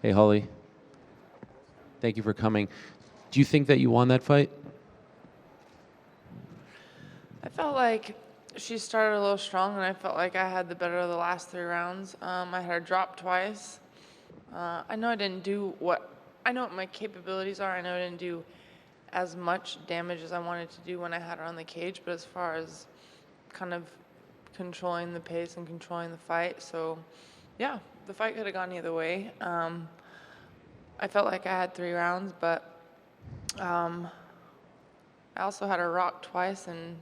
Hey, Holly. Thank you for coming. Do you think that you won that fight? I felt like she started a little strong, and I felt like I had the better of the last 3 rounds. I had her drop twice. I know I didn't do I know what my capabilities are. I know I didn't do as much damage as I wanted to do when I had her on the cage, but as far as kind of controlling the pace and controlling the fight, so yeah, the fight could have gone either way. I felt like I had 3 rounds, but um, I also had her rocked twice and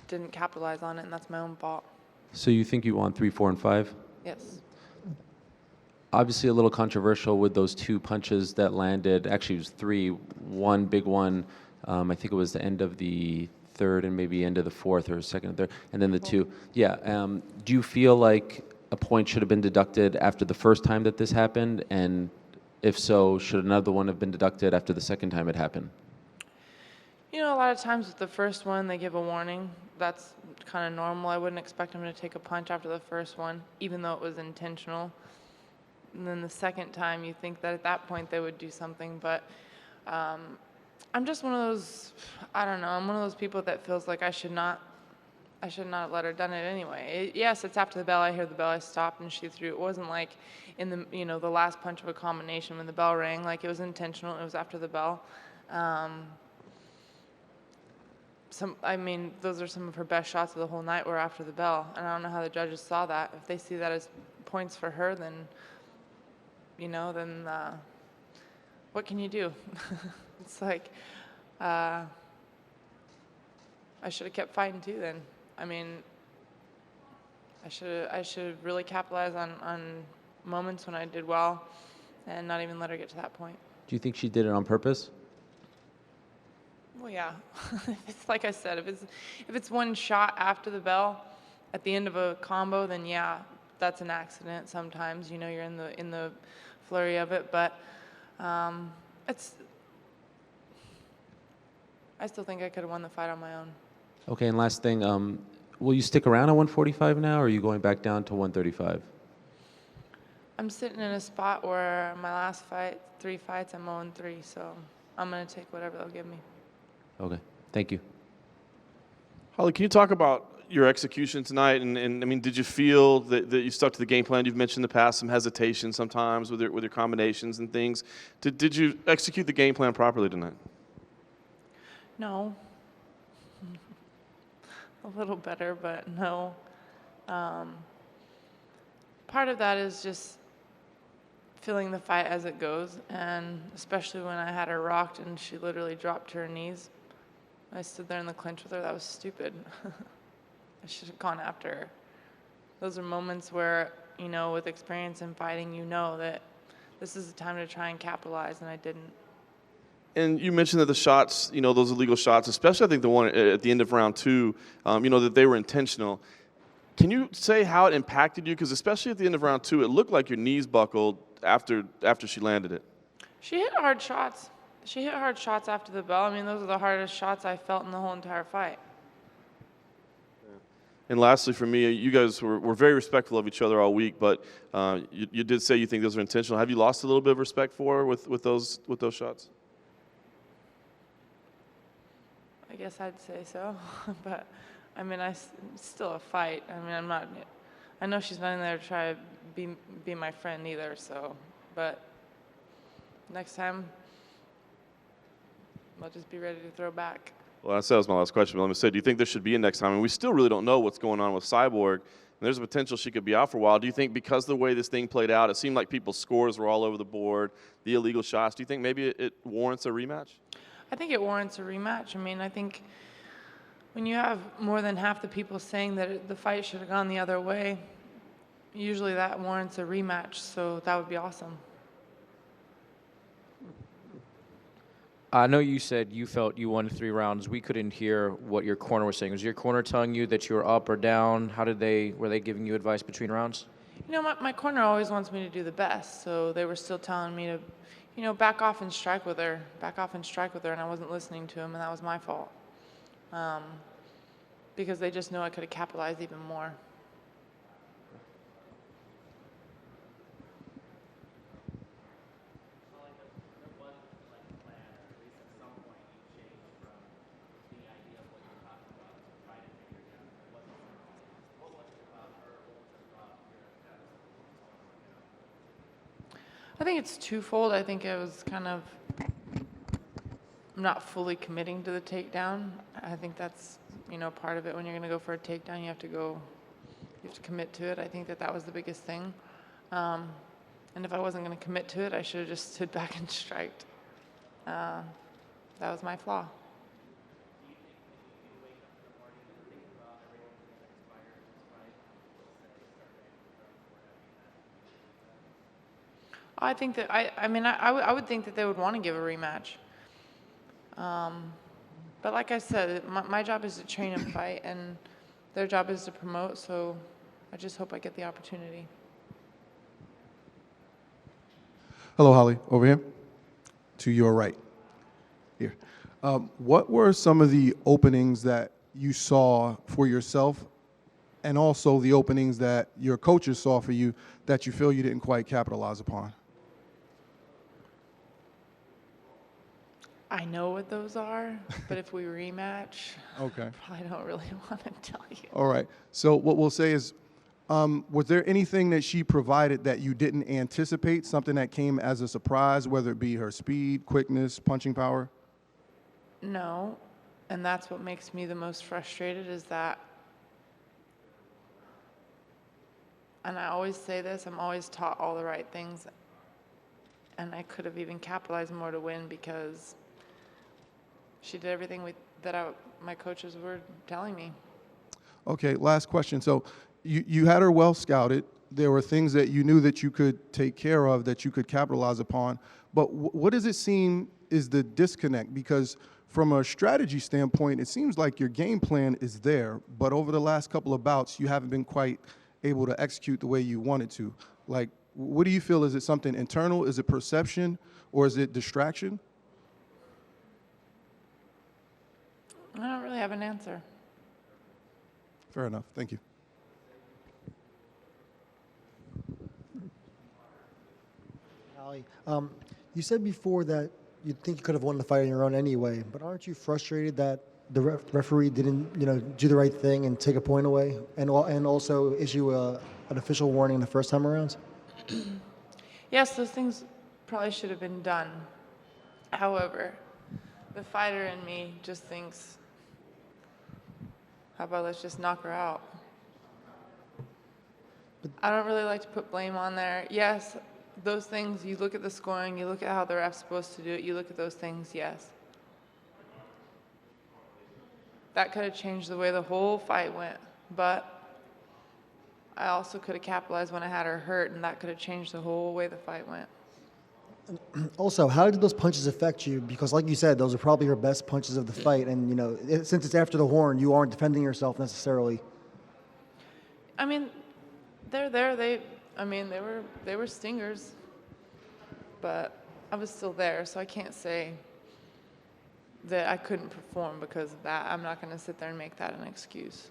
didn't capitalize on it, and that's my own fault. So you think you won 3, 4, and 5? Yes. Obviously a little controversial with those two punches that landed. Actually, it was three. One big one, I think it was the end of the third and maybe end of the fourth or second and third, and then the two. Yeah. Do you feel like a point should have been deducted after the first time that this happened? And if so, should another one have been deducted after the second time it happened? You know, a lot of times with the first one, they give a warning. That's kind of normal. I wouldn't expect them to take a punch after the first one, even though it was intentional. And then the second time, you think that at that point they would do something. But I'm just one of those, I don't know, I'm one of those people that feels like I should not have let her done it anyway. Yes, it's after the bell. I hear the bell. I stopped and she threw. It wasn't like in the last punch of a combination when the bell rang. Like it was intentional. It was after the bell. Those are some of her best shots of the whole night were after the bell, and I don't know how the judges saw that. If they see that as points for her, then, what can you do? It's like, I should have kept fighting too then. I mean, I should have really capitalized on moments when I did well and not even let her get to that point. Do you think she did it on purpose? Well, yeah. It's like I said, if it's one shot after the bell at the end of a combo, then yeah, that's an accident. Sometimes you're in the flurry of it, but it's. I still think I could have won the fight on my own. Okay, and last thing, will you stick around at 145 now, or are you going back down to 135? I'm sitting in a spot where my last fight, 3 fights, I'm 0-3, so I'm gonna take whatever they'll give me. Okay, thank you. Holly, can you talk about your execution tonight? And I mean, did you feel that you stuck to the game plan? You've mentioned in the past some hesitation sometimes with your combinations and things. Did you execute the game plan properly tonight? No. A little better, but no. Part of that is just feeling the fight as it goes, and especially when I had her rocked and she literally dropped to her knees. I stood there in the clinch with her. That was stupid. I should have gone after her. Those are moments where, with experience in fighting, you know that this is the time to try and capitalize, and I didn't. And you mentioned that the shots, those illegal shots, especially I think the one at the end of round 2, that they were intentional. Can you say how it impacted you? Because especially at the end of round 2, it looked like your knees buckled after she landed it. She hit hard shots. She hit hard shots after the bell. I mean, those are the hardest shots I felt in the whole entire fight. And lastly, for me, you guys were very respectful of each other all week, but you did say you think those are intentional. Have you lost a little bit of respect for her with those shots? I guess I'd say so, but I mean, it's still a fight. I mean, I know she's not in there to try to be my friend either, so, but next time, I'll just be ready to throw back. Well, that was my last question, but let me say, do you think there should be a next time? And we still really don't know what's going on with Cyborg, and there's a potential she could be out for a while. Do you think because of the way this thing played out, it seemed like people's scores were all over the board, the illegal shots, do you think maybe it warrants a rematch? I think it warrants a rematch. I mean, I think when you have more than half the people saying that the fight should have gone the other way, usually that warrants a rematch, so that would be awesome. I know you said you felt you won 3 rounds. We couldn't hear what your corner was saying. Was your corner telling you that you were up or down? Were they giving you advice between rounds? My corner always wants me to do the best, so they were still telling me to, back off and strike with her, and I wasn't listening to them, and that was my fault. Because they just know I could have capitalized even more. I think it's twofold. I think it was kind of not fully committing to the takedown. I think that's, part of it. When you're going to go for a takedown, you have to commit to it. I think that was the biggest thing. And if I wasn't going to commit to it, I should have just stood back and striked. That was my flaw. I think that I would think that they would want to give a rematch. But like I said, my job is to train and fight, and their job is to promote. So I just hope I get the opportunity. Hello, Holly. Over here. To your right. Here. What were some of the openings that you saw for yourself, and also the openings that your coaches saw for you that you feel you didn't quite capitalize upon? I know what those are, but if we rematch, Okay. I probably don't really want to tell you. All right. So what we'll say is, was there anything that she provided that you didn't anticipate, something that came as a surprise, whether it be her speed, quickness, punching power? No, and that's what makes me the most frustrated is that, and I always say this, I'm always taught all the right things, and I could have even capitalized more to win because she did everything my coaches were telling me. Okay, last question. So you had her well scouted. There were things that you knew that you could take care of, that you could capitalize upon. But what does it seem is the disconnect? Because from a strategy standpoint, it seems like your game plan is there, but over the last couple of bouts, you haven't been quite able to execute the way you wanted to. Like, what do you feel? Is it something internal? Is it perception? Or is it distraction? I don't really have an answer. Fair enough. Thank you. Ali, you said before that you think you could have won the fight on your own anyway, but aren't you frustrated that the referee didn't, do the right thing and take a point away, and also issue an official warning the first time around? Yes, those things probably should have been done. However, the fighter in me just thinks, how about let's just knock her out? I don't really like to put blame on there. Yes, those things, you look at the scoring, you look at how the ref's supposed to do it, you look at those things, yes. That could have changed the way the whole fight went, but I also could have capitalized when I had her hurt, and that could have changed the whole way the fight went. Also, how did those punches affect you? Because like you said, those are probably your best punches of the fight, and since it's after the horn, you aren't defending yourself necessarily. I mean, they're there. They were stingers, but I was still there, so I can't say that I couldn't perform because of that. I'm not going to sit there and make that an excuse.